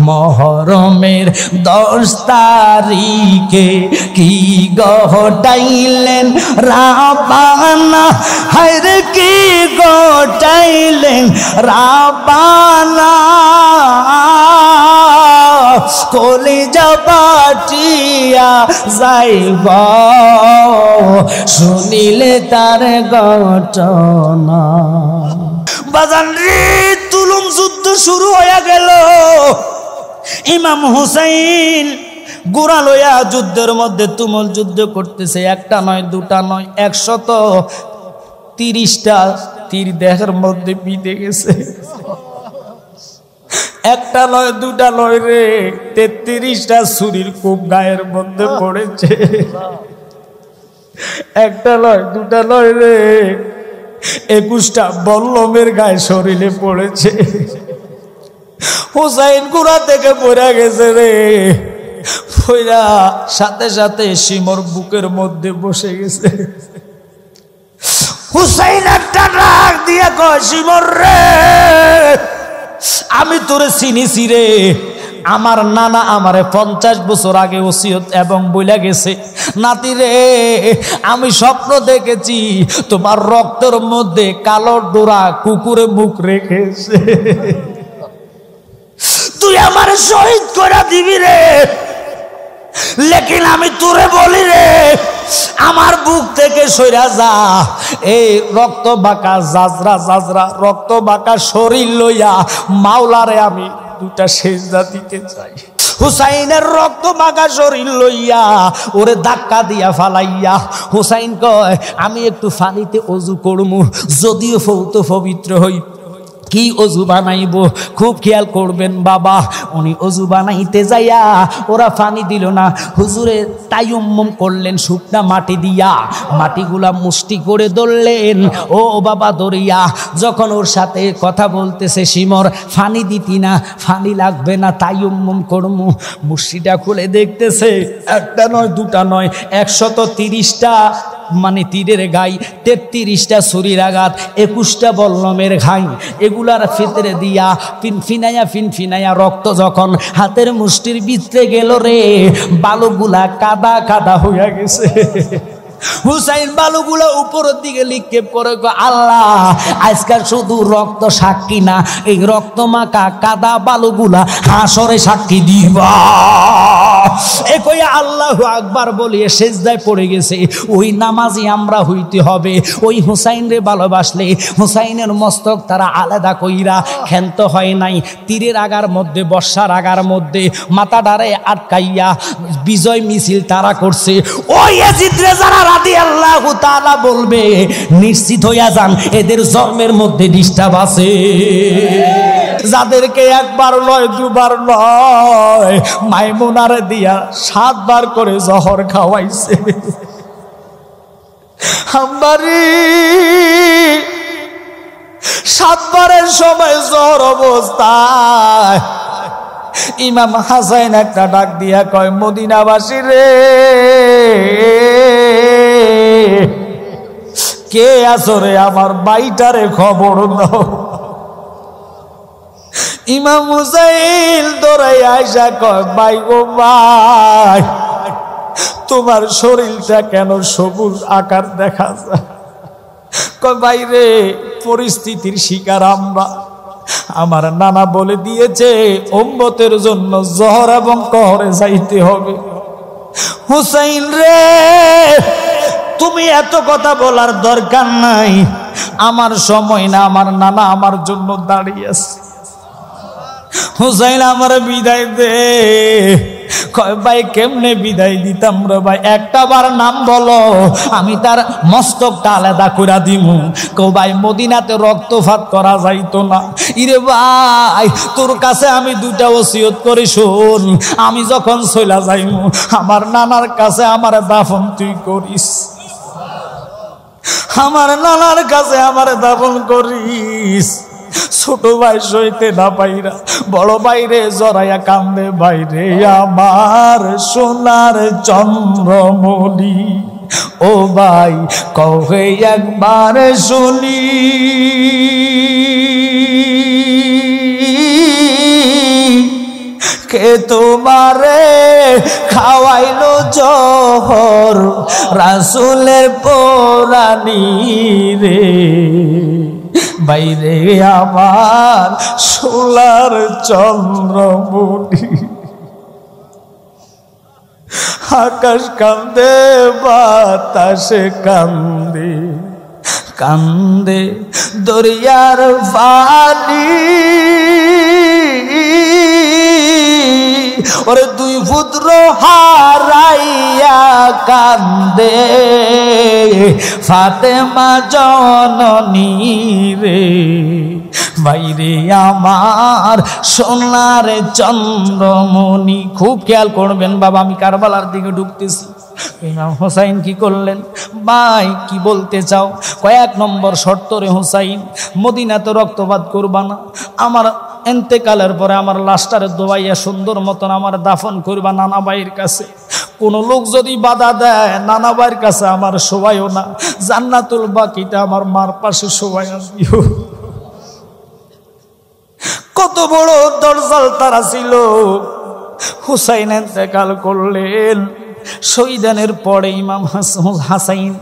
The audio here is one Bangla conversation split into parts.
মহরমের 10 তারিখে কি ঘটাইলেন রাব্বানা, হায়রে কি ঘটাইলেন রাব্বানা। কলিজা পাটিয়া যাইব শুনিলে তার ঘটনা। বাজান রে, তুলুম যুদ্ধ শুরু হয়ে গেল। ইমাম হুসাইন গোড়া লইয়া যুদ্ধের মধ্যে তুমুল যুদ্ধ করতেছে। একটা নয়, দুটা নয়, 130টা তীর দেহের মধ্যে বিঁধে গেছে। একটা নয়, দুটা নয় রে, 33টা ছুরির কূপ গায়ের মধ্যে পড়েছে। একটা নয়, দুটা নয় রে, 21টা বল্লমের গায়ে শরীরে পড়েছে। হুসাইন গুড়া থেকে পড়ে গেছে রে, পড়া সাথে সাথে শিমর বুকের মধ্যে বসে গেছে। হুসাইন একটা ডাক দিয়া কয়, শিমর রে, আমি তোরে চিনিছি রে। আমার নানা আমারে 50 বছর আগে ওসিয়ত এবং বইলা গেছে, নাতি রে, আমি স্বপ্ন দেখেছি তোমার রক্তের মধ্যে কালো ডোরা কুকুরে মুখ রেখেছে। তুই আমার শহীদ করে দিবি রে, লেকিন আমি তোরে বলি রে, আমার বুক থেকে সইরা যা। এই রক্ত বাঁকা জাজরা জাজরা রক্ত বাঁকা শরীর লইয়া মাওলারে আমি 2টা সেজদা দিতে চাই। হুসাইনের রক্ত মাখা শরীর লইয়া ওরে ধাক্কা দিয়া ফালাইয়া হুসাইন কয়, আমি একটু পানিতে ওযু করমু, যদিও ফৌত পবিত্র হই। কি ওযু বানাইব খুব খেয়াল করবেন বাবা। উনি ওযু বানাইতে যাইয়া ওরা পানি দিল না, হুজুরে তায়াম্মুম করলেন শুকনা মাটি দিয়া, মাটিগুলা মুষ্টি করে ধরলেন। ও বাবা দরিয়া, যখন ওর সাথে কথা বলতেছে, শিমর পানি দিতি না, পানি লাগবে না, তায়াম্মুম করমু, মুষ্টিটা খুলে দেখতেছে একটা নয়, দুটা নয়, 130টা মানে তীরের গাই, 33টা ছুরির আঘাত, 21টা বল্লমের ঘাই, এগুলার ফিতরে দিয়া ফিনফিনাইয়া রক্ত যখন হাতের মুষ্টির ভিতরে গেল রে, বালুগুলা কাদা কাদা হইয়া গেছে। হুসাইন বালুগুলো উপরের দিকে নিক্ষেপ করে, আল্লাহ আজকাল শুধু রক্ত সাক্ষী না, এই রক্ত মাখা কাদা বালুগুলা হাসরে সাক্ষী দিবা। এ কইয়া আল্লাহু আকবার বলিয়ে সেজদায় পড়ে গেছে। ওই নামাজি আমরা হইতে হবে। ওই হুসাইন রে ভালোবাসলে হুসাইনের মস্তক তারা আলাদা কইরা ক্ষান্ত হয় নাই। তীরের আগার মধ্যে, বর্ষার আগার মধ্যে মাথা ডারে আটকাইয়া বিজয় মিছিল তারা করছে। ওই ইয়াজিদ রে যারা রাদিয়াল্লাহু তাআলা বলবে, নিশ্চিত হইয়া যান এদের জন্মের মধ্যে ডিস্টার্ব আছে। যাদেরকে একবার নয়, দুবার নয়, মাইমুনারে দিয়া 7 বার করে জহর খাওয়াইছে। আমারি 7 বারের সময় জহর অবস্থায় ইমাম হাসান একটা ডাক দিয়া কয়, মদিনাবাসী রে, কে আছো রে, আমার বাইটারে খবর দাও। ইমাম হুসাইন দৌড়াই আয়সা কয়, ভাই গো ভাই, তোমার শরীরটা কেন সবুজ আকার দেখা যায়? কয়, ভাই রে, পরিস্থিতির শিকার আমরা। আমার নানা বলে দিয়েছে উম্মতের জন্য জহর এবং কহরে যাইতে হবে। হুসাইন রে, তুমি এত কথা বলার দরকার নাই, আমার সময় না, আমার নানা আমার জন্য দাঁড়িয়ে আছে। হুসাইন আমার বিদায় দে। কয়, ভাই কেমনে বিদায় দিতাম রে ভাই, একটা বার নাম বলো, আমি তার মস্তকটা আলাদা করে দিমু। কও ভাই, মদিনাতে রক্তপাত করা যাইতো না। ইরে ভাই, তোর কাছে আমি 2টা ওসিয়ত করি, শোন, আমি যখন চইলা যাইমু আমার নানার কাছে আমার দাফন তুই করিস। আমার নানার কাছে আমার দাফন করিস। ছোট ভাই সইতে না পাইরা বড় ভাইরে জড়াইয়া কান্দে, বাইরে আমার সোনার চন্দ্রমণি, ও ভাই কহে একবার শুনি। কে তোমারে খাওয়াইলো জহর রাসূলের পরানি রে বাইরে আমার সোলার চন্দ্রমণি আকাশ কান্দে বাতাসে কান্দে কান্দে দরিয়ার পানি ওরে দুই পুত্র হারাইয়া কান্দে ফাতেমা জননী রে বাইরে আমার সোনার চন্দ্রমণি। খুব খেয়াল করবেন বাবা, আমি কারবালার দিকে ঢুকতেছি। ইমাম হোসাইন কি করলেন? ভাই কি বলতে চাও? কয়েক নম্বর শর্ত রে হোসাইন, মদিনাতে রক্তপাত করবা না, আমার এন্তেকালের পরে আমার লাশটারে দোয়াইয়া সুন্দর মতন আমার দাফন করবা নানা ভাইয়ের কাছে। কোন লোক যদি বাধা দেয় নানা ভাইয়ের কাছে আমার শোয়াইও না, জান্নাতুল বাকিতে আমার মার পাশে শোয়াইয়া দিও। কত বড় দরজাল তারা ছিল। হুসাইন ইন্তেকাল করলেন। শহীদানের পরে ইমাম হাসাইন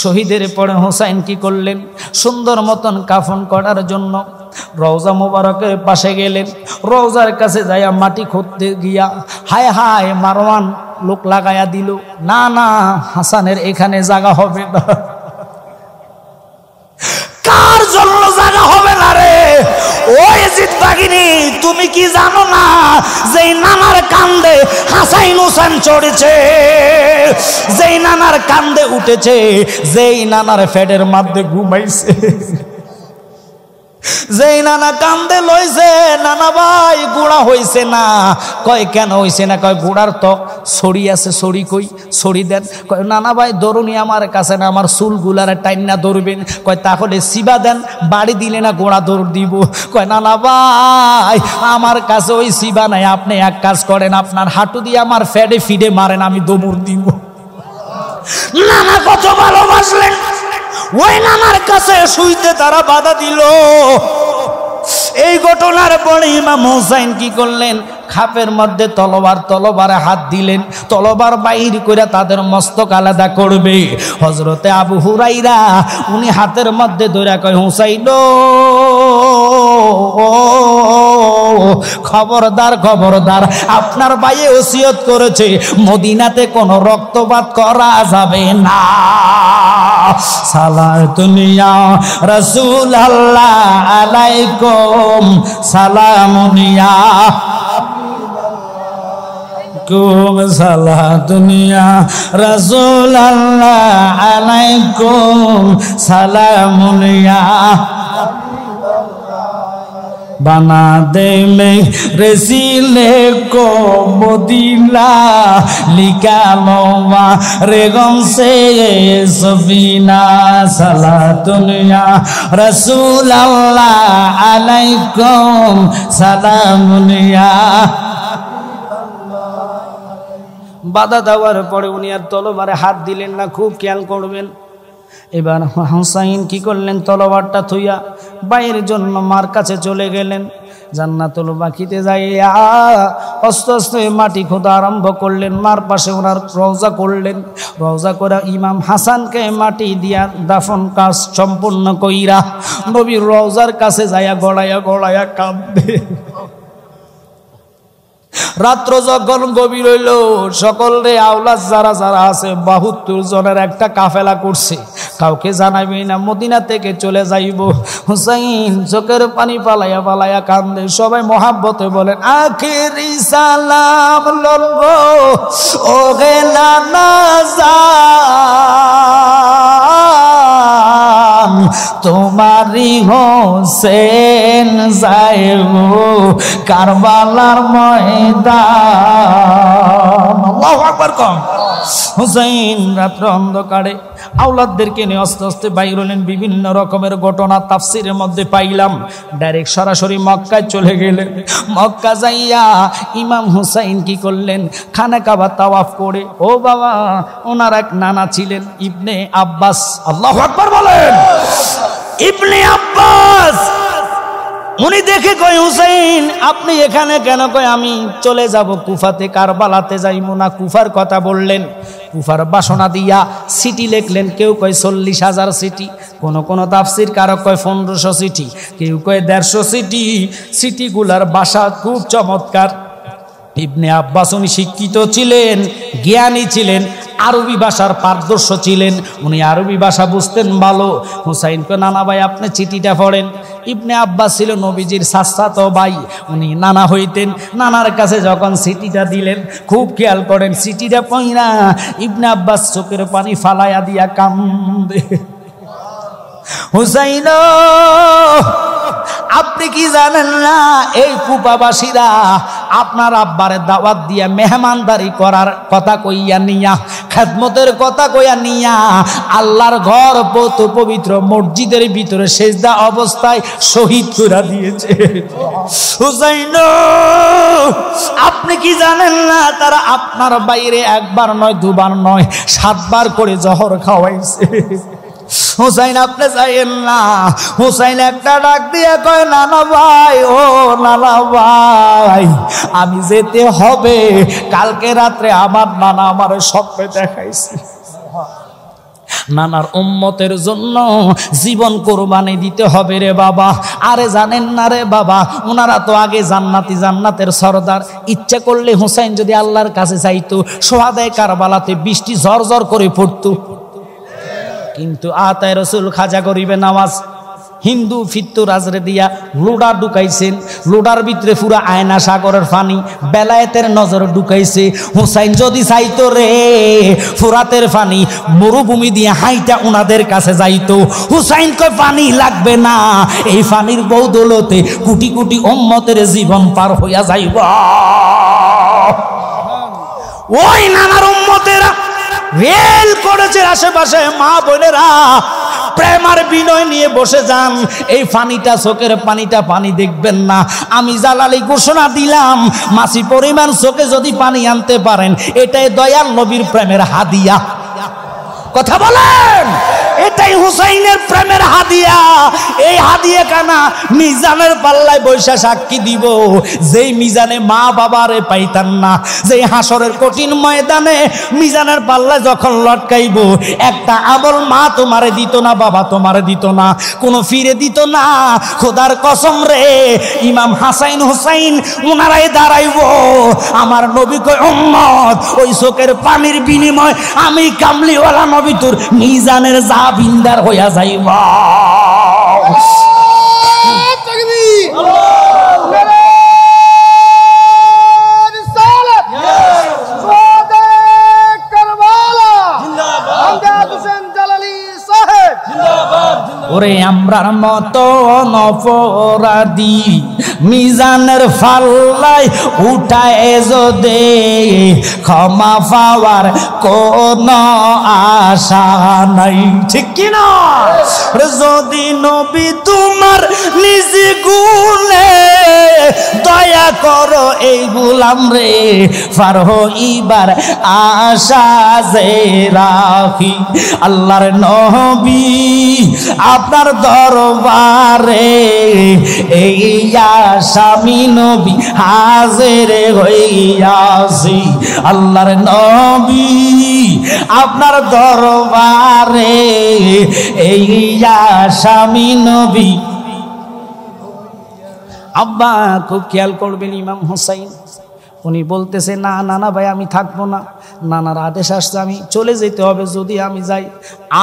শহীদের পরে হোসাইন কি করলেন? সুন্দর মতন কাফন করার জন্য রওজা মুবারকের পাশে গেলেন। রওজার কাছে যাইয়া মাটি খুঁড়তে গিয়া হায় হায় মারওয়ান লোক লাগাইয়া দিল, না না হাসানের এখানে জায়গা হবে না। কার জন্য জায়গা হবে না রে? ওই জিদ বাগিনী, তুমি কি জানো না যেই নানার কান্দে হাসাইন হোসেন চড়েছে, যেই নানার কান্দে উঠেছে, যেই নানার ফেডের মধ্যে ঘুমাইছে, যেই নানা কান্দে লইছে, নানা ভাই গুড়া হইছে না। কয় কেন হইছে না? কয় গুড়ার তো ছড়ি আছে, ছড়ি কই? ছড়ি দেন। কয় নানা ভাই দরুনি আমার কাছে না, আমার চুলগুলার টাইনা ধরবেন। কয় তাহলে সিবা দেন, বাড়ি দিলে না গোড়া দৌড় দিব। কয় নানা ভাই আমার কাছে ওই সিবা নাই, আপনি এক কাজ করেন, আপনার হাঁটু দিয়ে আমার ফেডে ফিডে মারেন, আমি দৌড় দিব। নানা কত ভালোবাসলেন, ওই নানার কাছে শুইতে তারা বাধা দিল। এই ঘটনার পরে ইমাম হোসাইন কি করলেন? খাপের মধ্যে তলোয়ারে হাত দিলেন, তলোয়ার বাইর করে তাদের মস্তক আলাদা করবে। হযরতে আবু হুরাইরা উনি হাতের মধ্যে ধরে কয়, হোসাইন খবরদার খবরদার, আপনার ভাইয়ে ওসিয়ত করেছে মদিনাতে কোনো রক্তপাত করা যাবে না। সালাতুন ইয়া রাসূলুল্লাহ আলাইকুম সালামুন ইয়া কুম সালাতুন ইয়া রাসূলুল্লাহ আলাইকুম সালামুন ইয়া बना दे में रसीले को मदीना निकालो रेगम से सफीना सलातुन या रसूल अल्लाह अलैकुम सलामुन या। বাধা দেওয়ার পরে উনি আর তলোয়ারে হাত দিলেন না। খুব খেয়াল করবেন। এবার হুসাইন কি করলেন? তলোয়ারটা থুইয়া ভাইয়ের জন্য মার কাছে চলে গেলেন। জান্নাতুল বাকিতে যাইয়া আস্তে আস্তে মাটি খোঁড়া আরম্ভ করলেন। মার পাশে ওনার রওজা করলেন। রওজা করে ইমাম হাসানকে মাটি দিয়া দাফন কাজ সম্পূর্ণ কইরা নবীর রওজার কাছে যাইয়া গড়াইয়া গড়াইয়া কাঁদে। রাত্র যখন গভীর হইল, সকলে আওলাদ যারা যারা আছে 72 জনের একটা কাফেলা করছে, কাউকে জানাবি না, মদিনা থেকে চলে যাইব। হুসাইন চোখের পানি পালাইয়া পালাইয়া কান্দে। সবাই মহাব্বতে বলেন, আখিরি সালাম ললবো ও গে নানা জান, তোমারি হোসেন যাইব কারবালার ময়দান। আল্লাহু আকবার কম। হুসাইন রাত্র অন্ধকারে আওলাদদেরকে নিয়ে আস্তে আস্তে বাইর হলেন। বিভিন্ন রকমের ঘটনা তাফসিরের মধ্যে পাইলাম। ডাইরেক্ট সরাসরি মক্কায় চলে গেলেন। মক্কা যাইয়া ইমাম হুসাইন কি করলেন? খানা কাবা তাওয়াফ করে, ও বাবা ওনার এক নানা ছিলেন ইবনে আব্বাস। আল্লাহু আকবার বলেন। ইবনে আব্বাস উনি দেখে কয় হুসাইন আপনি এখানে কেন? কয় আমি চলে যাব কুফাতে, কারবালাতে যাইবো না। কুফার কথা বললেন, কুফার বাসনা দিয়া সিটি লিখলেন। কেউ কয় 40,000 সিটি, কোন তাফসির কারক কয় 1500 সিটি, কেউ কয় 150 সিটি। সিটিগুলার ভাষা খুব চমৎকার। ইবনে আব্বাস উনি শিক্ষিত ছিলেন, জ্ঞানী ছিলেন, আরবি ভাষার পারদর্শী ছিলেন, উনি আরবি ভাষা বুঝতেন ভালো। হুসাইনকে নানা ভাই আপনি চিঠিটা পড়েন। ইবনে আব্বাস ছিল নবীজির চাচাতো ভাই, উনি নানা হইতেন। নানার কাছে যখন চিঠিটা দিলেন, খুব খেয়াল করেন, চিঠিটা পইরা ইবনে আব্বাস চোখের পানি ফালাইয়া দিয়া কান্দে। হুসাইন আপনি কি জানেন না এই কুফাবাসীরা আপনার আব্বারে দাওয়াত দিয়া মেহমানদারি করার কথা কইয়া নিয়া, খেদমতের কথা কইয়া নিয়া আল্লাহর ঘর পবিত্র মসজিদের ভিতরে সেজদা অবস্থায় শহীদ করে দিয়েছে। হুসাইন আপনি কি জানেন না তারা আপনার বাইরে একবার নয়, দুবার নয়, 7 বার করে জহর খাওয়াইছে। হুসাইন আপনি যাইয়েন না। হুসাইন একটা ডাক দিয়ে কয় নানা ভাই, ও নানা ভাই আমি যেতে হবে। কালকে রাত্রে আমার নানা আমার স্বপ্নে দেখাইছে নানার উম্মতের জন্য জীবন কোরবানি দিতে হবে রে বাবা। আরে জানেন না রে বাবা, ওনারা তো আগে জান্নাতি, জান্নাতের সরদার। ইচ্ছা করলে হুসাইন যদি আল্লাহর কাছে চাইতো, সোহাদায়ে কারবালাতে বৃষ্টি ঝরঝর করে পড়তো। কিন্তু আতায় রসুল খাজা গরিবে নওয়াজ হিন্দু ফিত্তু রাজরে দিয়া লোডা ঢুকাইছেন। লোডার ভিতরে পুরা আয়না সাগরের পানি, বেলায়েতের নজর ঢুকাইছে। হুসাইন যদি চাইতো রে ফুরাতের পানি মরুভূমি দিয়ে হাইটা উনাদের কাছে যাইতো। হুসাইন কয় পানি লাগবে না, এই পানির বদৌলতে কোটি কোটি উম্মতের জীবন পার হইয়া যাইব। ওই নানার উম্মতেরা রেল করেছে আশেপাশে, মা বোনেরা প্রেম আর বিনয় নিয়ে বসে যান। এই পানিটা চোখের পানিটা পানি দেখবেন না। আমি জালালি ঘোষণা দিলাম, মাসি পরিমাণ চোখে যদি পানি আনতে পারেন, এটাই দয়াল নবীর প্রেমের হাদিয়া। কথা বলেন, এটাই হুসাইনের প্রেমের হাদিয়া। এই হাদিয়া কানা মিজানের পাল্লায় বৈশা সাক্ষী দিব। যেই মিজানে মা বাবারে পাইতাম না, যেই হাসরের কঠিন ময়দানে মিজানের পাল্লায় যখন লটকাইব, একটা আমল মা তোমারে দিত না, বাবা তোমারে দিত না, কোনো ফিরে দিত না। খোদার কসম রে, ইমাম হাসাইন হুসাইন ওনারাই দাঁড়াইব। আমার নবী কয় উম্মত, ওই চোখের পানির বিনিময় আমি কামলিওয়ালা নবী তোর মিজানের জাবিন্দার হইয়া যাইবা। ওরে আমরার মতো অপরাধী মিজানের ফাল্লাই উঠায় যদি ক্ষমা পাওয়ার কোন আশা নাই, ঠিক কিনা? যদি নবী তোমার নিজ গুণে দয়া করো এই গোলাম রে, পার হইবার আশা যে রাখি। আল্লাহর নবী আপনার দরবারে এই আসামি নবী হাজির হইয়াছি। আল্লাহর নবী আপনার দরবারে এই আসামি নবী। আব্বা খুব খেয়াল করবেন, ইমাম হুসাইন উনি বলতেছে না নানা ভাই আমি থাকবো না, নানার আদেশ আসছে আমি চলে যেতে হবে। যদি আমি যাই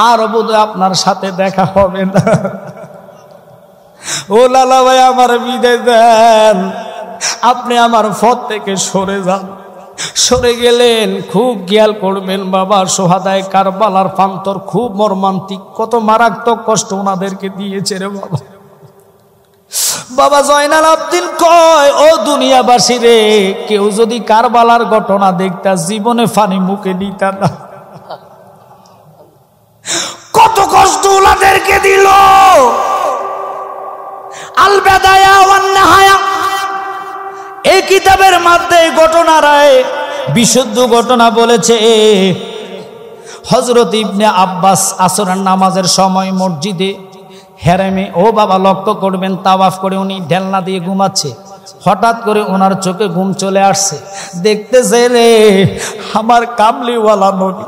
আর বোধহয় আপনার সাথে দেখা হবে না। ও লালা ভাই আমার বিদায় দেন, আপনি আমার পথ থেকে সরে যান। সরে গেলেন। খুব খেয়াল করবেন বাবা, সোহাদায়ে কারবালার প্রান্তর খুব মর্মান্তিক, কত মারাত্মক কষ্ট ওনাদেরকে দিয়েছে রে বাবা। বাবা জয়নাল আবদিন কয়, ও দুনিয়াবাসী রে, কেউ যদি কারবালার ঘটনা দেখতা জীবনে ফানি মুখে নিতা না। কত কষ্ট ওনাদেরকে দিল। আল বেদায়া ওয়ান নিহায়া এই কিতাবের মধ্যে ঘটনারায় বিশুদ্ধ ঘটনা বলেছে। হযরত ইবনে আব্বাস আসরের নামাজের সময় মসজিদে হেরেমে ও বাবা লক্ষ্য করবেন, তাওয়াফ করে উনি ঢেলনা দিয়ে ঘুমাচ্ছে, হঠাৎ করে ওনার চোখে ঘুম চলে আসছে। দেখতেছে রে আমার কামলিওয়ালা নবী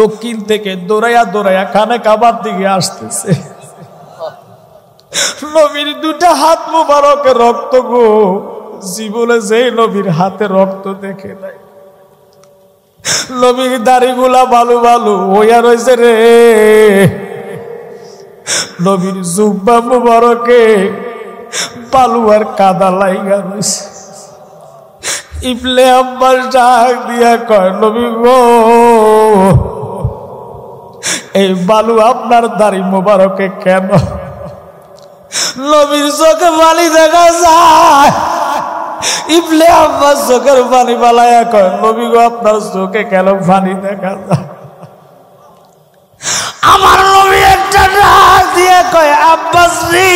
দক্ষিণ থেকে দৌড়াইয়া দৌড়াইয়া খানে কাবার দিকে আসতেছে। নবীর দুটা হাত মুবারকে রক্ত গো, জীবনে যে নবীর হাতে রক্ত দেখে নাই। নবীর দাড়িগুলা বালু বালু হইয়া রয়েছে রে, নবীর জুব্বা মুবারকে বালু আর কাদা লাইগা রয়েছে। ইবনে আব্বাস ডাক দিয়া কয়, নবী গো এই বালু আপনার দাড়ি মুবারকে কেন? নবীর চোখে পানি দেখা যায়। ইবনে আব্বাস চোখের পানি পালাইয়া কয়, নবী গো আপনার চোখে কেন পানি দেখা যায়? আমার নবী একটা ডাক দিয়ে কয়, আব্বাস রে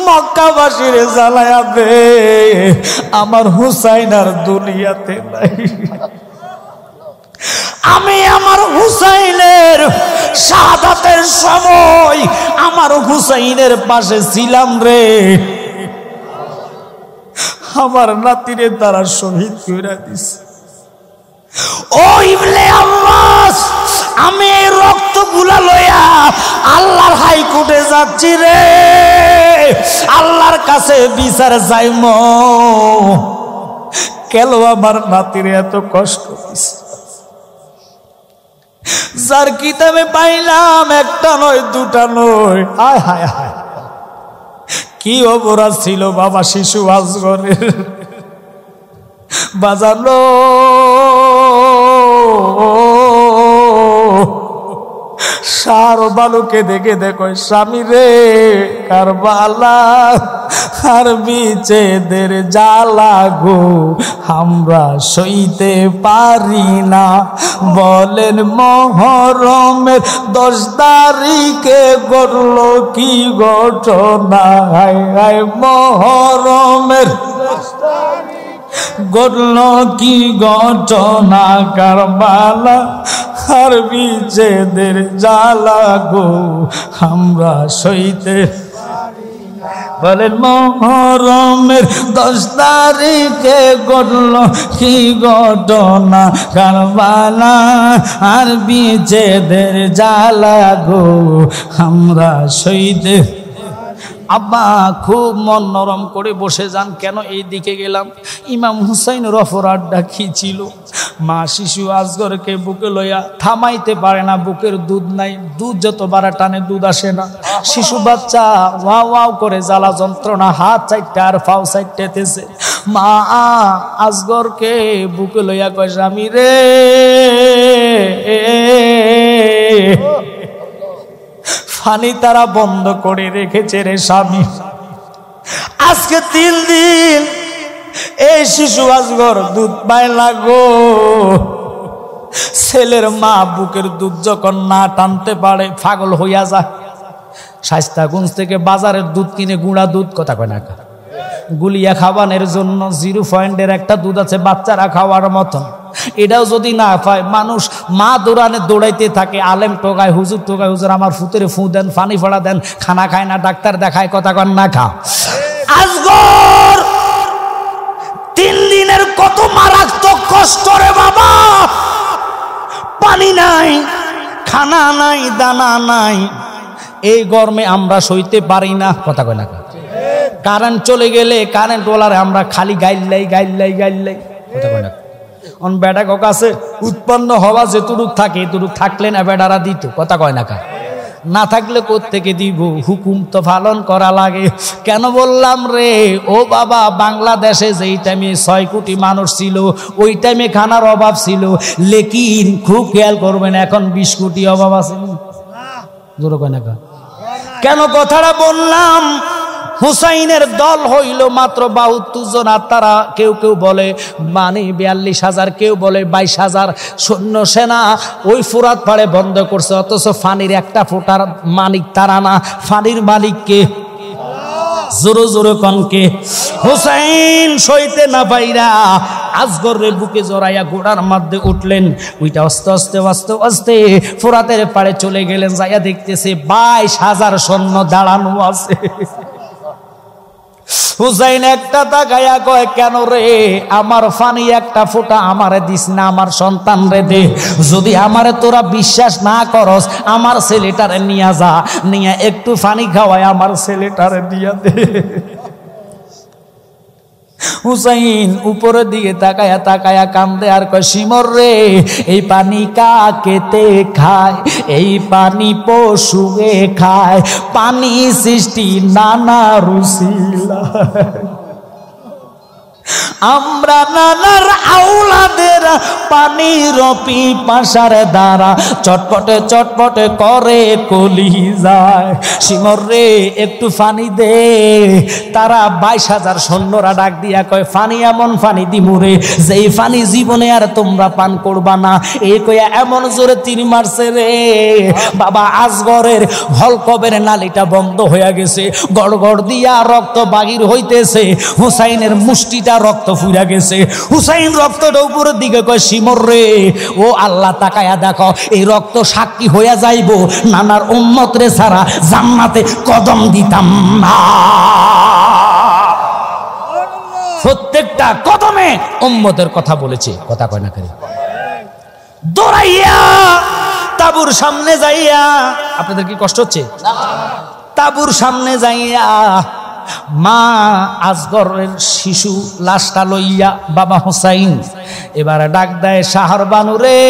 মক্কাবাসীর জ্বালায়া দে, আমার হুসাইন আর দুনিয়াতে নাই। আমি আমার হুসাইনের শাহাদাতের সময় আমার হুসাইনের পাশে ছিলাম রে, আমার নাতিরে তারা শহীদ করে দিছে। ও ইবনে আব্বাস, আমি এই রক্তগুলা লইয়া আল্লাহর হাইকোর্টে যাচ্ছি রে, আল্লাহর কাছে বিচার চাইম, কেন আমার নাতিরে এত কষ্ট দিছে। যার কিতাবে পাইলাম একটা নয় দুটা নয়, হায় হায় হায় কি অপরাধ ছিল বাবা শিশু আজগরের। বাজানো সার বালুকে দেখে দেখো স্বামী রে কারবালা আর বিচেদের জ্বালা গো আমরা সইতে পারি না। বলেন মহরমের 10 তারিখে ঘটল কি ঘটনা, হায় হায় মহরমের 10 তারিখ ঘটল কি ঘটনা, কারবালা আর বিচেদের জ্বালা গো আমরা সইতে। বলেন মহরমের 10 তারিখে ঘটল কি ঘটনা, কারবালা আর বিচেদের জ্বালা গো আমরা সইতে। আব্বা খুব মন নরম করে বসে যান, কেন এই দিকে গেলাম? ইমাম হুসাইনের অপরাধটা কি ছিল? মা শিশু আজগরকে বুকে লইয়া থামাইতে পারে না, বুকের দুধ নাই, দুধ যত বাড়া টানে দুধ আসে না। শিশু বাচ্চা ওয়াও ওয়াও করে জ্বালা যন্ত্রণা, হাত চাইতে আর পাও চাইতেছে। মা আজগরকে বুকে লইয়া কয়, স্বামী রে পানি তারা বন্ধ করে রেখেছে রে স্বামী, আজকে 3 দিন এই শিশু আজগর দুধ পায় না গো। ছেলের মা বুকের দুধ যখন না টানতে পারে পাগল হইয়া যায়, শাইস্তাগঞ্জ থেকে বাজারের দুধ কিনে গুঁড়া দুধ, কথা কয় না গুলিয়া খাওয়ানোর জন্য 0 একটা দুধ আছে বাচ্চারা খাওয়ার মতন, এটাও যদি না পায় মানুষ মা দৌড়াইতে থাকে। আলেম টোকায়, হুজুর টোকায়, হুজুর আমার ফুতেরে ফু দেন, পানি ফোড়া দেন, খানা খায় না, ডাক্তার দেখায়, কথা কন না খা। আজগর 3 দিনের কত মারাত্মক কষ্ট রে বাবা, পানি নাই, খানা নাই, দানা নাই, এই গরমে আমরা সইতে পারি না, কথা কয় না। কারেন্ট চলে গেলে কারেন্ট ওলারে আমরা খালি গাইল্লাই গাইল্লাই গাইল্লাই, কথা কয় না। অন বেটা কাছে উৎপন্ন হওয়া যেটুক থাকে এটুক থাকলে না বেটারা দিত, কথা কয় না। না থাকলে কোত্থেকে দিব, হুকুম তো পালন করা লাগে। কেন বললাম রে ও বাবা, বাংলাদেশে যেই টাইমে 6 কোটি মানুষ ছিল ওই টাইমে খানার অভাব ছিল, লেকিন খুব খেয়াল করবেন এখন 20 কোটি অভাব আছে। জোরে কয় না। কেন কথাটা বললাম? হুসাইনের দল হইল মাত্র 72 জন, আর তারা কেউ কেউ বলে 42,000, কেউ বলে 22,000 সৈন্য সেনা ওই ফুরাত পাড়ে বন্ধ করছে, অথচ ফানির একটা ফোটার মালিক তারা না, ফানির মালিককে জোরে জোরে কনকে হুসাইন সইতে না পাইরা আসগরের বুকে জড়াইয়া ঘোড়ার মধ্যে উঠলেন। ওইটা আস্তে আস্তে আস্তে আস্তে ফোরাতের পাড়ে চলে গেলেন। যাইয়া দেখতেছে 22,000 সৈন্য দাঁড়ানো আছে। হুসাইন একটা তাকায়া কয়, কেন রে আমার ফানি একটা ফোঁটা আমারে দিস না, আমার সন্তান রে দে। যদি আমারে তোরা বিশ্বাস না করস, আমার ছেলেটারে নিয়ে যা, নিয়ে একটু ফানি খাওয়ায় আমার ছেলেটারে দিয়া দে। হুসাইন উপরের দিকে তাকায়া তাকায়া কান্দে আর কয়, শিমর রে এই পানি কাকেতে খায়, এই পানি পশুয়ে খায়, পানি সৃষ্টি নানা রুসিলা। আমরা নানার আওলাদের পানির পিপাসার দ্বারা চটপটে চটপটে করে কলি যায়। শিমর রে একটু পানি দে। তারা 22,000 সৈন্যরা ডাক দিয়া কয়, পানি এমন পানি দিমুরে যেই পানি জীবনে আর তোমরা পান করবা না। এই কইয়া এমন জোরে তীর মারছে রে বাবা, আসগরের হলকবের নালিটা বন্ধ হয়ে গেছে, গড় গড় দিয়া রক্ত বাহির হইতেছে। হুসাইনের মুষ্টিটা রক্ত ফুইরা গেছে। হুসাইন রক্তটা উপরের দিকে কয়, শিমর রে ও আল্লাহ তাকায়া দেখো, এই রক্ত সাক্ষী হইয়া যাইব নানার উম্মত রে ছাড়া জান্নাতে কদম দিতাম না। প্রত্যেকটা কদমে উম্মতের কথা বলেছে, কথা কয় না করে। দৌড়াইয়া তাবুর সামনে যাইয়া, আপনাদের কি কষ্ট হচ্ছে? তাবুর সামনে যাইয়া মা আসগরের শিশু লাশটা লইয়া বাবা হুসাইন এবারে ডাক দেয়, শাহর বানু রে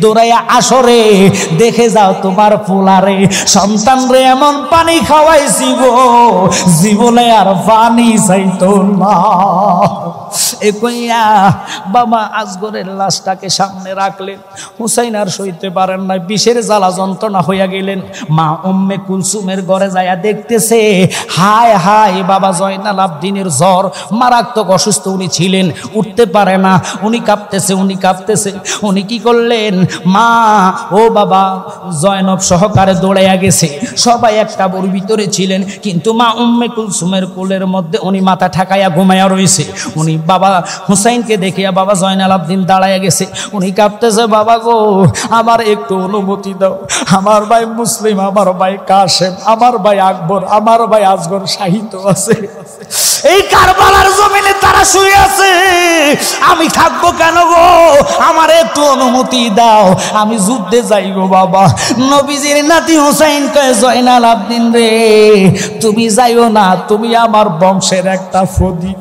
দৌড়াইয়া আসরে দেখে যাও তোমার পোলারে, সন্তান রে এমন পানি খাওয়াইছি গো জীবনে আর পানি চাইতো না। এ কইয়া বাবা আসগরের লাশটাকে সামনে রাখলেন। হুসাইন আর সইতে পারেন না, বিষের জ্বালা যন্ত্রণা হইয়া গেলেন। মা উম্মে কুলসুমের ঘরে যাইয়া দেখতেছে, হায় হায় বাবা জয়নাল আবদিনের জ্বর, মারাত্মক অসুস্থ উনি ছিলেন, উঠতে পারে না, উনি কাঁপতেছে উনি কাঁপতেছে। উনি কি করলেন, মা ও বাবা জয়নব সহকারে দৌড়াইয়া গেছে। সবাই একটা বড় ভিতরে ছিলেন, কিন্তু মা উম্মে কুলসুমের কোলের মধ্যে উনি মাথা ঠাকাইয়া ঘুমাইয়া রয়েছে। উনি বাবা হুসাইনকে দেখিয়া বাবা জয়নাল আবদিন দাঁড়াইয়া গেছে। উনি কাঁপতেছে, বাবা গো আমার একটু অনুমতি দাও, আমার ভাই মুসলিম, আমার ভাই কাশেম, আমার ভাই আকবর, আমার ভাই আসগর শাহিদ আছে, এই কারবালার জমিনে তারা শুয়ে আছে, আমি থাকবো কেন গো, আমার একটু অনুমতি দাও, আমি যুদ্ধে যাই গো বাবা। নবীজির নাতি হুসাইন কয়, জয়নাল আবদিন রে তুমি যাইও না, তুমি আমার বংশের একটা ফদি,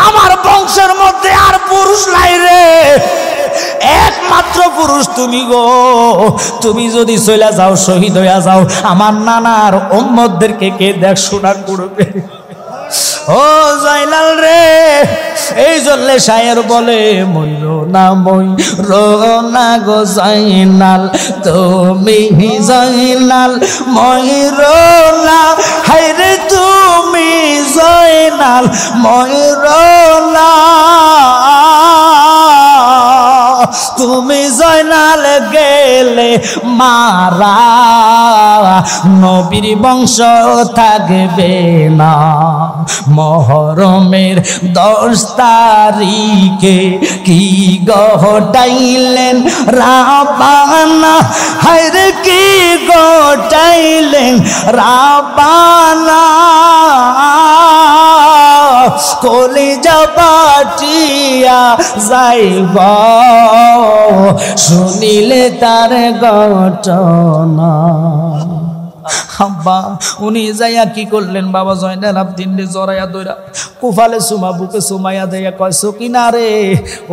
আমার বংশের মধ্যে আর পুরুষ নাই রে, একমাত্র পুরুষ তুমি গো, তুমি যদি চলে যাও শহীদ হইয়া যাও, আমার নানার উম্মতদেরকে কে দেখাশোনা করবে? ও জয়নাল রে, এই জন্য শায়ের বলে, মইল না মইল না গো জয়নাল তুমি জয়নাল, মইল না হায়রে তুমি জয়নাল, মইল না তুমি জয়নাল গেলে মারা, নবীর বংশ থাকবে না। মহরমের 10 তারিখে কি ঘটাইলেন রাবানা, হায়রে কি ঘটাইলেন রাবানা, কলিজা পাটিয়া যাইব শুনিলে তার ঘটনা। আব্বা উনি যাইয়া কি করলেন, বাবা জয়নাল আবদিন জড়াইয়া দইরা কুফালে সুমা বুকে সুমাইয়া দেয়া কয়, সকিনা রে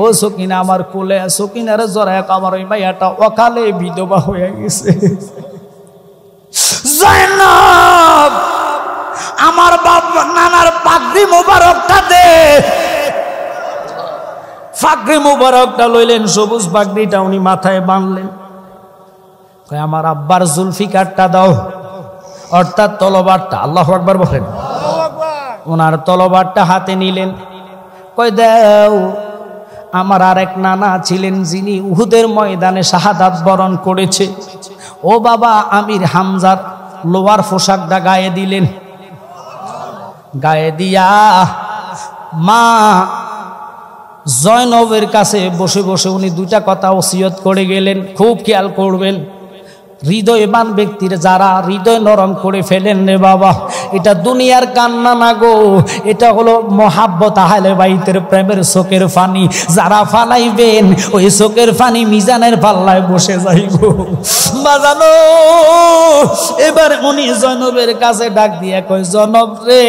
ও সকিনা আমার কোলে, সকিনা রে জড়াইয়া আমার ওই মাইয়াটা অকালে বিধবা হয়ে গেছে। জয়নাব আমার বাবা নানার পাগড়ি মোবারকটা দে। পাগড়ি মোবারকটা লইলেন, সবুজ পাগড়িটা উনি মাথায় বাঁধলেন। কয় আমার আব্বার জুলফিকারটা দাও, অর্থাৎ তলবারটা। আল্লাহু আকবার বলেন। ওনার তলবারটা হাতে নিলেন। কয় দাও, আমার আরেক নানা ছিলেন যিনি উহুদের ময়দানে শাহাদাত বরণ করেছে, ও বাবা আমির হামজার লোয়ার পোশাকটা গায়ে দিলেন। গায়ে দিয়া মা জয়নবের কাছে বসে বসে উনি দুইটা কথা ওসিয়ত করে গেলেন, খুব খেয়াল করবেন। হৃদয়বান ব্যক্তির যারা হৃদয় নরম করে ফেলেন রে বাবা, এটা দুনিয়ার কান্না না গো, এটা হলো মহাব্বত আহলে বাইতের প্রেমের চোখের পানি। যারা ফালাইবেন ওই চোখের পানি মিজানের পাল্লায় বসে যাইব বাজানো। এবার উনি জয়নবের কাছে ডাক দিয়ে কয়, জয়নব রে,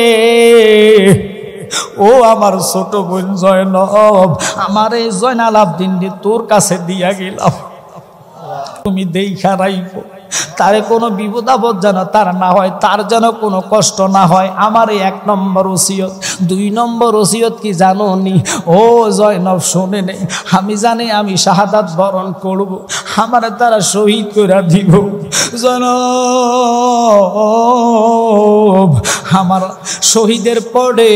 ও আমার ছোট বোন জয়নব, আমার এই জয়নাল আবদিন তোর কাছে দিয়া গেলাম, তুমি দেখা রাইবো, তারে কোনো বিপদ আপদ যেন তার না হয়, তার যেন কোনো কষ্ট না হয়। আমার এই 1 নম্বর ওসিয়ত। 2 নম্বর ওসিয়ত কি জানো নি? ও জয়নব শোনে নেই, আমি জানি আমি শাহাদাত বরণ করব, আমার তারা শহীদ করে দিব। জয়নব, আমার শহীদের পরে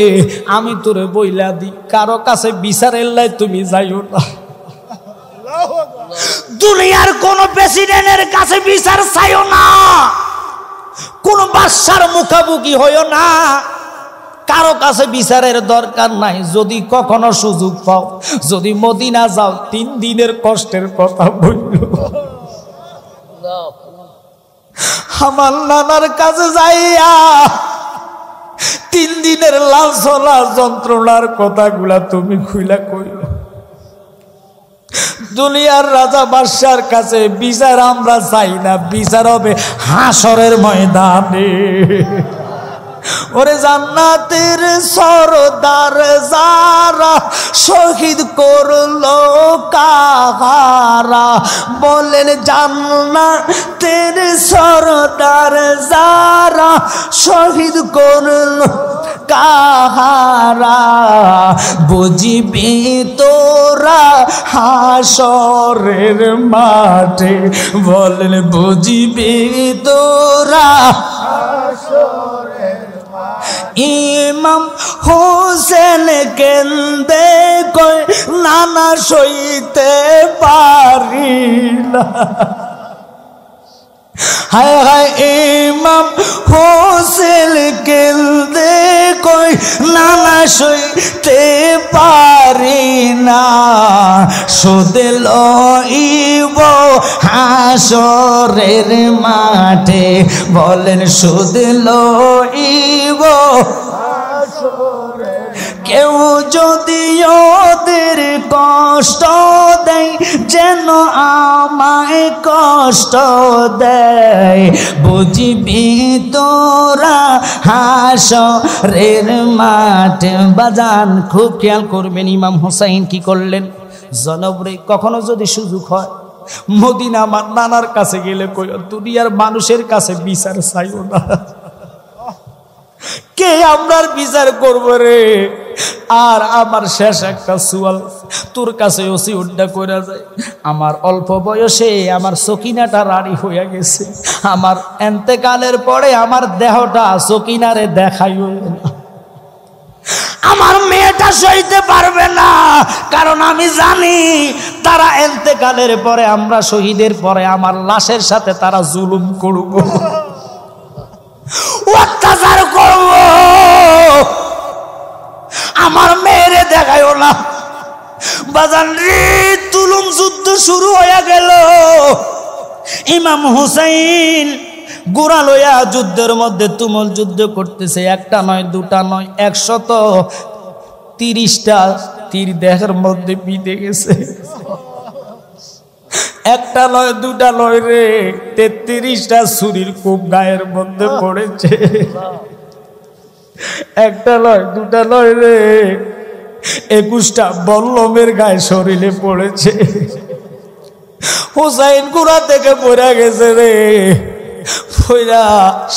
আমি তোরে বইলা দি, কারো কাছে বিচারের লাই তুমি যাইও না। দুনিয়ার কোন প্রেসিডেন্টের কাছে বিচার চাইও না, কোন বাদশার মুখামুখি হইও না, কারো কাছে বিচারের দরকার নাই। যদি কখনো সুযোগ পাও, যদি মদিনা যাও, 3 দিনের কষ্টের কথা বলল। আমার নানার কাছে যাইয়া 3 দিনের লাঞ্ছনা যন্ত্রণার কথাগুলা তুমি খুইলা কইল। দুনিয়ার রাজা বাদশার কাছে বিচার আমরা চাই না, বিচার হবে হাসরের ময়দানে। ওরে জান্নাতের সরদার যারা শহীদ করলো কাহারা, বলেন জান্নাতের সরদার যারা শহীদ করলো কাহারা, বুঝিবি তোরা হাসরের মাঠে, বলেন বুঝিবি তোরা হাসরের। ইমাম হোসেন কেন্দে কই নানা সইতে পারি না, হায় হায় ইমাম হোসেন কেন্দে কই নানা সইতে পারি না, সুদে লইব হাসরের মাঠে, বলেন সুদে লইব। কেউ যদি ওদের কষ্ট দেয় যেন আমায় কষ্ট দেয়, বুঝবি তোরা হাসরের মাঠে। বাজান খুব খেয়াল করবেন, ইমাম হোসাইন কি করলেন? জনবরে কখনো যদি সুযোগ হয় মদিনা আমার নানার কাছে গেলে কই, দুনিয়ার মানুষের কাছে বিচার চাইও না, কে আমরার বিচার করব রে। আর আমার শেষ একটা সুয়াল তোর কাছে ওসিয়তটা কইরা যায়, আমার অল্প বয়সে আমার সকিনাটা রানী হয়ে গেছে, আমার এন্তেকালের পরে আমার দেহটা সকিনারে দেখাইও না, আমার মেয়েটা সইতে পারবে না, কারণ আমি জানি তারা এন্তেকালের পরে, আমরা শহীদের পরে আমার লাশের সাথে তারা জুলুম করব, অত্যাচার করব, আমার মেয়েরে দেখাইও না। বাজান রে, তুলুম যুদ্ধ শুরু হয়ে গেল। ইমাম হুসাইন গোড়া লইয়া যুদ্ধের মধ্যে তুমুল যুদ্ধ করতেছে, একটা নয় দুটা নয়, 130টা তীর দেহের মধ্যে পিটে গেছে। একটা নয় দুটা নয় রে, 33টা ছুরির কূপ গায়ের মধ্যে পড়েছে। একটা নয় দুটা নয় রে, 21টা বল্লমের গায়ে শরীরে পড়েছে। হুসাইন গুড়া থেকে পড়ে গেছে রে, পড়া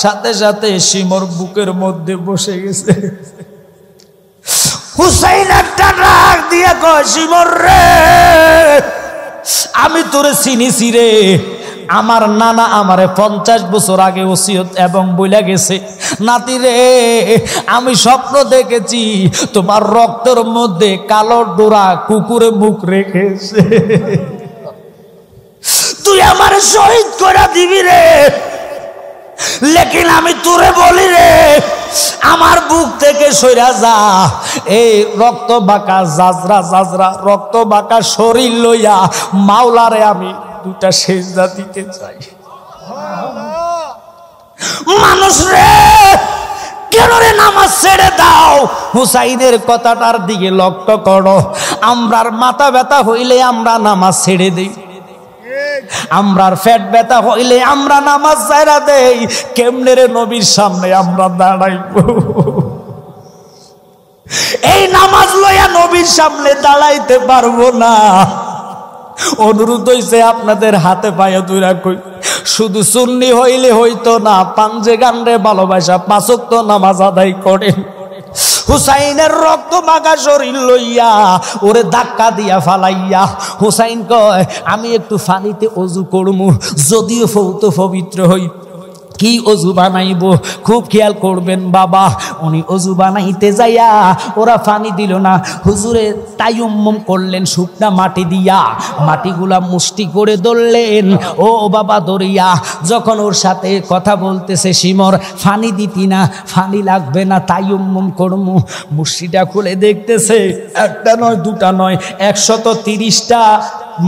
সাথে সাথে শিমর বুকের মধ্যে বসে গেছে। হুসাইন একটা ডাক দিয়া কয়, শিমর রে, আমি তোরে চিনিছি রে, আমার নানা আমারে 50 বছর আগে ওসিয়ত এবং বইলা গেছে, নাতি রে, আমি স্বপ্ন দেখেছি তোমার রক্তের মধ্যে কালো ডোরা কুকুরে মুখ রেখেছে, তুই আমার শহীদ করে দিবি রে। লেকিন আমি তোরে বলি রে, আমার বুক থেকে সইরা যা। এই রক্ত বাঁকা জাজরা জাজরা রক্ত বাঁকা শরীর লইয়া মাওলারে আমি দুটা সেজদা দিতে চাই। মানুষ রে, কেন রে নামাজ ছেড়ে দাও? হুসাইনের কথাটার দিকে লক্ষ্য করো। আমরার মাথা ব্যথা হইলে আমরা নামাজ ছেড়ে দিই, আমরার পেট ব্যথা হইলে আমরা নামাজ ছাইরা দেই। কেমনে রে নবীর সামনে আমরা দাঁড়াইব? এই নামাজ লইয়া নবীর সামনে দাঁড়াইতে পারবো না। অনুরোধ হইছে আপনাদের হাতে পায়ে দুইরা কই, শুধু সুন্নি হইলে হইতো না, পাঞ্জে গান্ডে ভালোবাসা 5 ওয়াক্ত নামাজ আদায় করেন। হুসাইনের রক্ত মাখা শরীর লইয়া ওরে ধাক্কা দিয়া ফালাইয়া হুসাইন কয়, আমি একটু পানিতে অজু করমু, যদিও ফৌত পবিত্র হই। কি অজু বানাইব? খুব খেয়াল করবেন বাবা। উনি অজু বানাইতে যাইয়া ওরা পানি দিল না, হুজুরে তায়াম্মুম করলেন শুকনা মাটি দিয়া, মাটিগুলা মুষ্টি করে ধরলেন। ও বাবা দরিয়া, যখন ওর সাথে কথা বলতেছে শিমর, পানি দিতি না, পানি লাগবে না, তায়াম্মুম করমু, মুষ্টিটা খুলে দেখতেছে একটা নয় দুটা নয় 130টা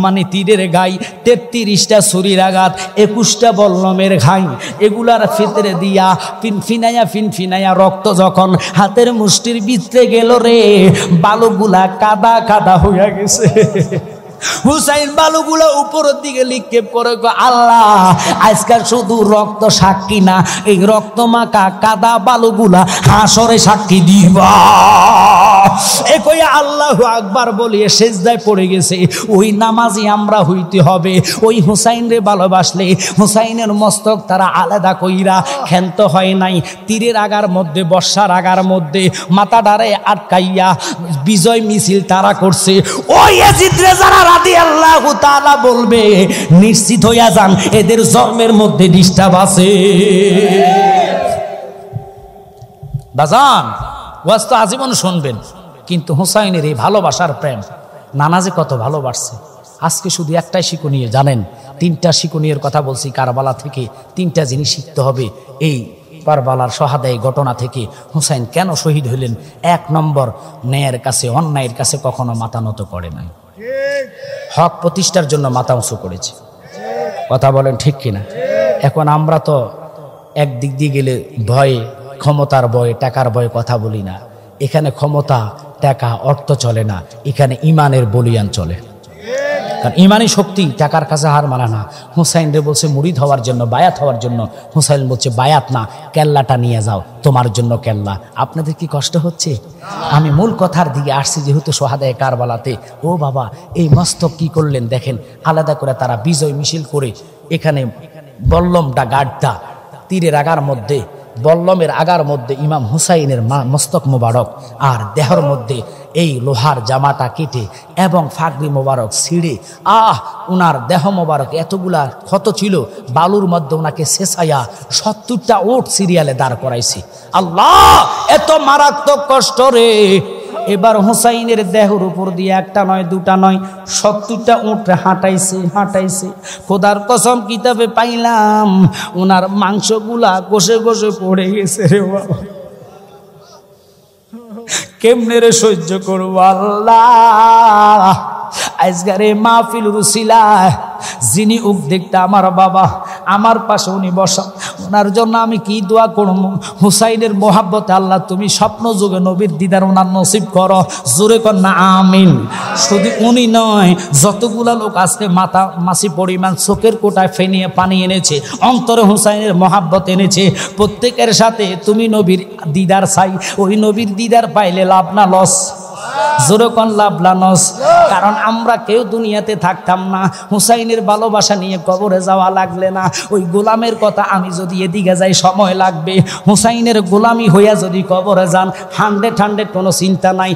মানে তীরের গাই, 33টা ছুরির আঘাত, 21টা বল্লমের ঘাই, এগুলার ভিতরে দিয়া ফিনফিনাইয়া রক্ত যখন হাতের মুষ্টির ভিতরে গেল রে, বালুগুলা কাদা কাদা হইয়া গেছে। হুসাইন বালুগুলো উপরের দিকে লিখে পড়ে, আল্লাহ আজকাল শুধু রক্ত সাক্ষী না, এই রক্ত মাখা কাদা বালুগুলা হাসরে সাক্ষী দিবা। এ কইয়া আল্লাহু আকবার বলিয়ে সেজদায় পড়ে গেছে। ওই নামাজি আমরা হইতে হবে। ওই হুসাইন রে ভালোবাসলে হুসাইনের মস্তক তারা আলাদা কইরা ক্ষান্ত হয় নাই। তীরের আগার মধ্যে, বর্ষার আগার মধ্যে মাথা ডারে আটকাইয়া বিজয় মিছিল তারা করছে। ওই ইয়াজিদ রে যারা রাদিয়াল্লাহু তাআলা বলবে, নিশ্চিত হইয়া যান এদের জন্মের মধ্যে ডিস্টার্ব আছে। বাজান ওয়াজ তো আজীবন শুনবেন, কিন্তু হুসাইনের এই ভালোবাসার প্রেম, নানা যে কত ভালোবাসছে। আজকে শুধু একটাই শিক্ষণীয় জানেন, 3টা শিক্ষণীয়ের কথা বলছি কারবালা থেকে। 3টা জিনিস শিখতে হবে এই কারবালার শাহাদাত ঘটনা থেকে। হুসাইন কেন শহীদ হইলেন? 1 নম্বর, ন্যায়ের কাছে অন্যায়ের কাছে কখনো মাথা নত করে নাই, হক প্রতিষ্ঠার জন্য মাথা উঁচু করেছে। কথা বলেন ঠিক কিনা? এখন আমরা তো একদিক দিয়ে গেলে ভয়ে, ক্ষমতার ভয়ে, টাকার ভয়ে কথা বলি না। এখানে ক্ষমতা, টাকা, অর্থ চলে না, এখানে ইমানের বলিয়ান চলে। কারণ ইমানি শক্তি টাকার কাছে হার মানা না। হুসাইন রে বলছে মুরিদ হওয়ার জন্য, বায়াত হওয়ার জন্য। হুসাইন বলছে বায়াত না, কেল্লাটা নিয়ে যাও, তোমার জন্য কেল্লা। আপনাদের কি কষ্ট হচ্ছে? আমি মূল কথার দিকে আসছি, যেহেতু শাহাদায়ে কারবালাতে। ও বাবা, এই মস্তক কি করলেন দেখেন, আলাদা করে তারা বিজয় মিছিল করে এখানে বল্লমটা গাড়টা তীরের আগার মধ্যে, বল্লমের আগার মধ্যে ইমাম হুসাইনের মস্তক মোবারক, আর দেহর মধ্যে এই লোহার জামাটা কেটে এবং ফাগরি মোবারক ছিঁড়ে, উনার দেহ মোবারক এতগুলা ক্ষত ছিল, বালুর মধ্যে ওনাকে শেষাইয়া 70টা ওট সিরিয়ালে দাঁড় করাইছি। আল্লাহ, এত মারাত্মক কষ্ট রে। এবার হুসাইনের দেহের উপর দিয়ে 1টা নয় 2টা নয় 70টা উট হাঁটাইছে। খোদার কসম কিতাবে পাইলাম ওনার মাংসগুলা ঘষে ঘষে পড়ে গেছে রে বাবা। কেমনে রে সহ্য করবো আল্লাহ? আজকের এই মাহফিল রুসিলা যিনি উদ্যোক্তা আমার বাবা, আমার পাশে উনি বসা, ওনার জন্য আমি কি দোয়া করব? হুসাইনের মোহাব্বতে আল্লাহ তুমি স্বপ্ন যুগে নবীর দিদার ওনার নসিব করো। জোরে কর না আমিন। শুধু উনি নয়, যতগুলা লোক আজকে মাছি পরিমাণ চোখের কোটায় ফেনিয়ে পানি এনেছে, অন্তরে হুসাইনের মোহাব্বত এনেছে, প্রত্যেকের সাথে তুমি নবীর দিদার চাই। ওই নবীর দিদার পাইলে লাভ না লস? জোরকন লাভ লানস। কারণ আমরা কেউ দুনিয়াতে থাকতাম না, হুসাইনের ভালোবাসা নিয়ে কবরে যাওয়া লাগলে না। ওই গোলামের কথা আমি যদি এদিকে যাই সময় লাগবে, হুসাইনের গোলামি হইয়া যদি কবরে যান 100 কোনো চিন্তা নাই।